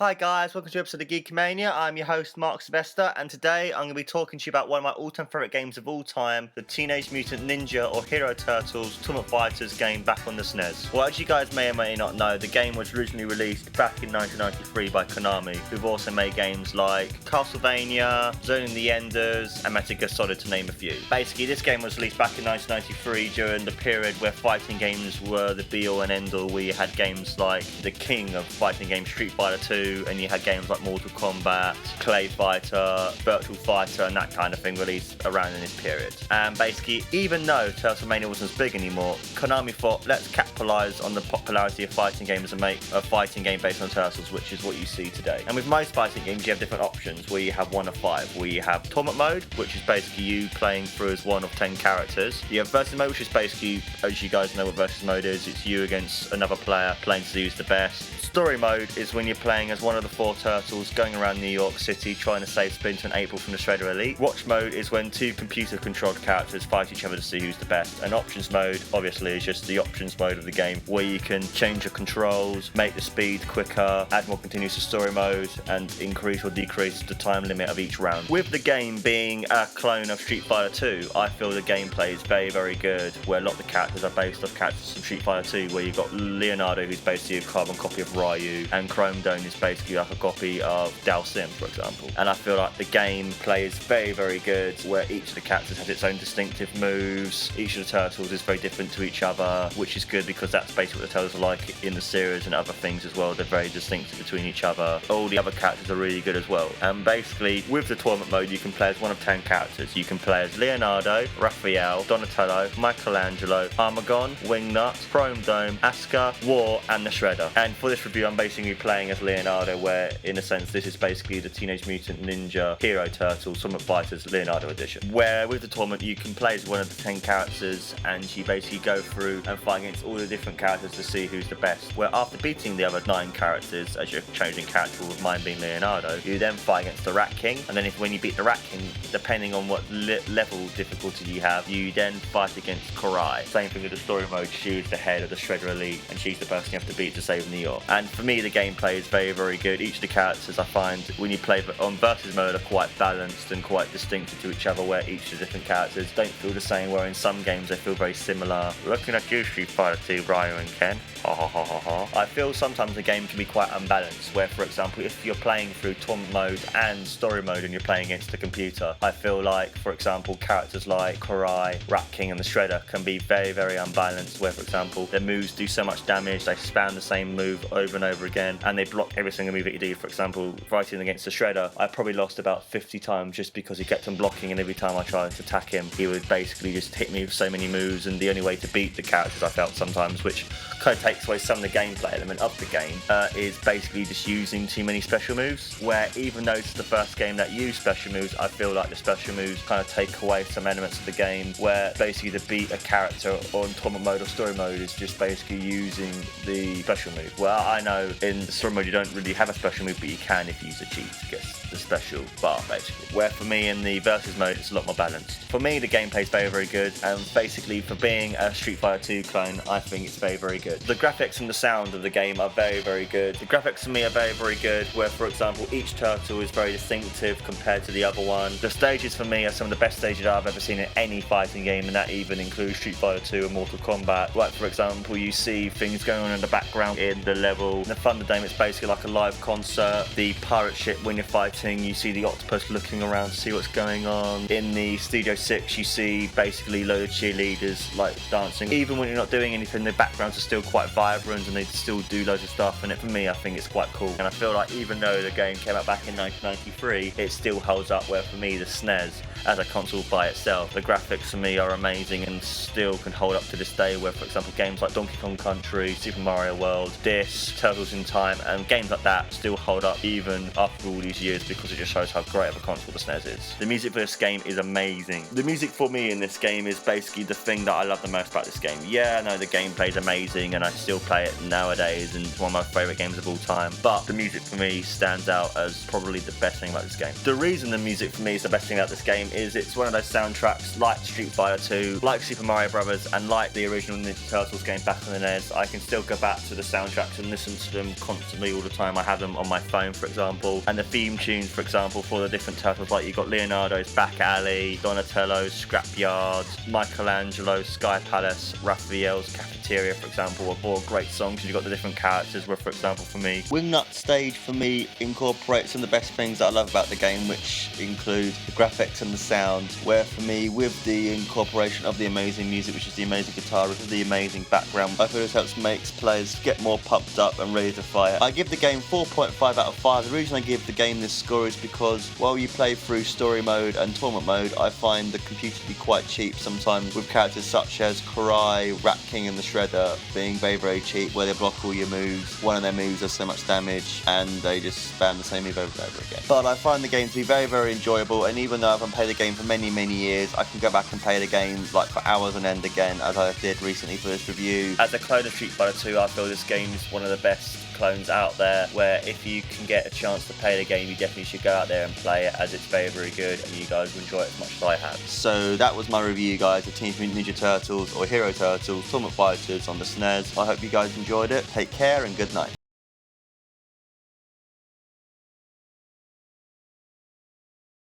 Hi guys, welcome to an episode of GEEKAMANIA. I'm your host Mark Sylvester, and today I'm going to be talking to you about one of my all-time favourite games of all time, the Teenage Mutant Ninja or Hero Turtles Tournament Fighters game back on the SNES. Well, as you guys may or may not know, the game was originally released back in 1993 by Konami, who've also made games like Castlevania, Zone of the Enders, and Metal Gear Solid, to name a few. Basically, this game was released back in 1993 during the period where fighting games were the be-all and end-all, where you had games like the king of fighting games, Street Fighter 2, and you had games like Mortal Kombat, Clay Fighter, Virtual Fighter, and that kind of thing released around in this period. And basically, even though Turtlemania wasn't as big anymore, Konami thought, let's capitalise on the popularity of fighting games and make a fighting game based on Turtles, which is what you see today. And with most fighting games, you have different options, where you have one of five, where you have Torment Mode, which is basically you playing through as one of 10 characters. You have Versus Mode, which is basically, as you guys know what Versus Mode is, it's you against another player playing to see who's the best. Story Mode is when you're playing as one of the four turtles going around New York City trying to save Splinter and April from the Shredder Elite. Watch Mode is when two computer-controlled characters fight each other to see who's the best. And Options Mode, obviously, is just the options mode of the game, where you can change your controls, make the speed quicker, add more continuous to Story Mode, and increase or decrease the time limit of each round. With the game being a clone of Street Fighter 2, I feel the gameplay is very, very good, where a lot of the characters are based off characters from Street Fighter 2, where you've got Leonardo, who's basically a carbon copy of Ryu, and Chrome Dome is basically like a copy of Dalsim, for example. And I feel like the gameplay is very, very good, where each of the characters has its own distinctive moves. Each of the turtles is very different to each other, which is good because that's basically what the turtles are like in the series and other things as well. They're very distinctive between each other. All the other characters are really good as well. And basically, with the tournament mode, you can play as one of 10 characters. You can play as Leonardo, Raphael, Donatello, Michelangelo, Armagon, Wingnut, Chrome Dome, Asuka, War, and the Shredder. And for this review, I'm basically playing as Leonardo, where in a sense this is basically the Teenage Mutant Ninja Hero Turtles Tournament Fighters Leonardo edition, where with the tournament you can play as one of the 10 characters and you basically go through and fight against all the different characters to see who's the best, where after beating the other 9 characters as your chosen character, with mine being Leonardo, you then fight against the Rat King, and then when you beat the Rat King, depending on what level difficulty you have, you then fight against Karai. Same thing with the story mode, she's the head of the Shredder Elite and she's the person you have to beat to save New York. And for me, the gameplay is very, very good. Each of the characters I find when you play on Versus Mode are quite balanced and quite distinctive to each other, where each of the different characters don't feel the same, where in some games they feel very similar. Looking at you, Street Fighter 2, Ryu and Ken. Ha ha ha ha ha. I feel sometimes the game can be quite unbalanced, where for example, if you're playing through Tournament Mode and Story Mode and you're playing against the computer, I feel like, for example, characters like Karai, Rat King and the Shredder can be very, very unbalanced, where for example, their moves do so much damage, they spam the same move over and over again, and they block every single move that you do. For example, fighting against the Shredder, I probably lost about 50 times just because he kept on blocking, and every time I tried to attack him, he would basically just hit me with so many moves, and the only way to beat the characters, I felt sometimes, which kind of takes away some of the gameplay element of the game, is basically just using too many special moves, where even though it's the first game that used special moves, I feel like the special moves kind of take away some elements of the game, where basically to beat a character on Tournament Mode or Story Mode is just basically using the special move. Well, I know in the Story Mode you don't really have a special move, but you can if you use a cheat to get the special bar, basically. Where for me in the Versus Mode it's a lot more balanced. For me the gameplay is very, very good, and basically for being a Street Fighter 2 clone, I think it's very, very good. The graphics and the sound of the game are very, very good. The graphics for me are very, very good, where for example each turtle is very distinctive compared to the other one. The stages for me are some of the best stages I've ever seen in any fighting game, and that even includes Street Fighter 2 and Mortal Kombat. Like for example, you see things going on in the background in the level. In the Thunderdome it's basically like a live concert. The pirate ship, when you're fighting, you see the octopus looking around to see what's going on. In the Studio 6 you see basically loads of cheerleaders like dancing. Even when you're not doing anything, the backgrounds are still quite vibrant and they still do loads of stuff, and for me I think it's quite cool. And I feel like even though the game came out back in 1993, it still holds up, where for me the SNES as a console by itself, the graphics for me are amazing and still can hold up to this day, where for example games like Donkey Kong Country, Super Mario World, This, Turtles in Time and games like that still hold up even after all these years, because it just shows how great of a console the SNES is. The music for this game is amazing. The music for me in this game is basically the thing that I love the most about this game. Yeah, I know the gameplay is amazing and I still play it nowadays and it's one of my favourite games of all time, but the music for me stands out as probably the best thing about this game. The reason the music for me is the best thing about this game is it's one of those soundtracks like Street Fighter 2, like Super Mario Brothers, and like the original Ninja Turtles game back on the NES. I can still go back to the soundtracks and listen to them constantly all the time time. I have them on my phone, for example, and the theme tunes, for example, for the different turtles, like you've got Leonardo's Back Alley, Donatello's Scrapyard, Michelangelo's Sky Palace, Raphael's Cafeteria, for example, are all great songs. You've got the different characters, where, for example, for me, Wingnut Stage for me incorporates some of the best things that I love about the game, which include the graphics and the sound, where for me, with the incorporation of the amazing music, which is the amazing guitar, which is the amazing background, I feel this helps makes players get more pumped up and ready to fight. I give the game 4.5 out of 5. The reason I give the game this score is because while you play through story mode and torment mode, I find the computer to be quite cheap sometimes, with characters such as Karai, Rat King and the Shredder being very, very cheap, where they block all your moves. One of their moves does so much damage and they just spam the same move over and over again. But I find the game to be very, very enjoyable, and even though I haven't played the game for many, many years, I can go back and play the game like for hours on end again, as I did recently for this review. As a clone of Street Fighter 2, I feel this game is one of the best clones out there, where if you can get a chance to play the game, you definitely should go out there and play it, as it's very, very good and you guys will enjoy it as much as I have. So that was my review, guys, of Teenage Mutant Ninja Turtles or Hero Turtles Torment Fighters on the SNES. I hope you guys enjoyed it. Take care and good night.